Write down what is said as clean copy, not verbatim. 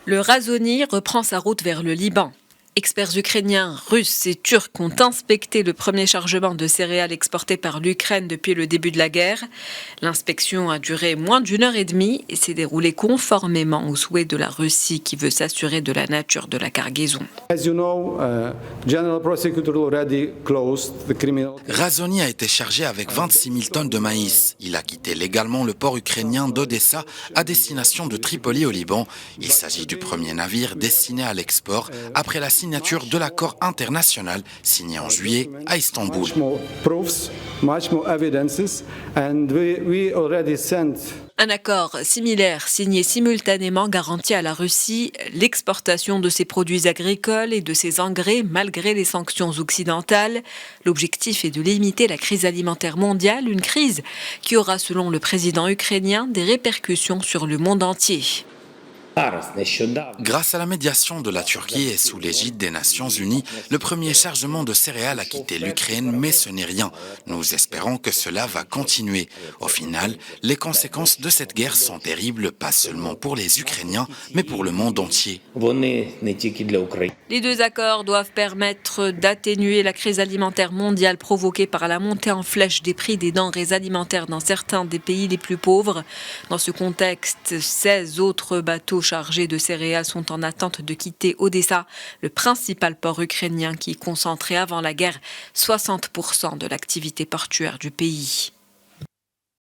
Le Razoni reprend sa route vers le Liban. Experts ukrainiens, russes et turcs ont inspecté le premier chargement de céréales exporté par l'Ukraine depuis le début de la guerre. L'inspection a duré moins d'1 heure et demie et s'est déroulée conformément aux souhaits de la Russie qui veut s'assurer de la nature de la cargaison. Razoni a été chargé avec 26 000 tonnes de maïs. Il a quitté légalement le port ukrainien d'Odessa à destination de Tripoli au Liban. Il s'agit du premier navire destiné à l'export après la signature de l'accord international signé en juillet à Istanbul. Un accord similaire signé simultanément garantit à la Russie l'exportation de ses produits agricoles et de ses engrais malgré les sanctions occidentales. L'objectif est de limiter la crise alimentaire mondiale, une crise qui aura, selon le président ukrainien, des répercussions sur le monde entier. Grâce à la médiation de la Turquie et sous l'égide des Nations Unies, le premier chargement de céréales a quitté l'Ukraine, mais ce n'est rien. Nous espérons que cela va continuer. Au final, les conséquences de cette guerre sont terribles, pas seulement pour les Ukrainiens, mais pour le monde entier. Les deux accords doivent permettre d'atténuer la crise alimentaire mondiale provoquée par la montée en flèche des prix des denrées alimentaires dans certains des pays les plus pauvres. Dans ce contexte, 16 autres bateaux chargés de céréales sont en attente de quitter Odessa, le principal port ukrainien qui concentrait avant la guerre 60% de l'activité portuaire du pays.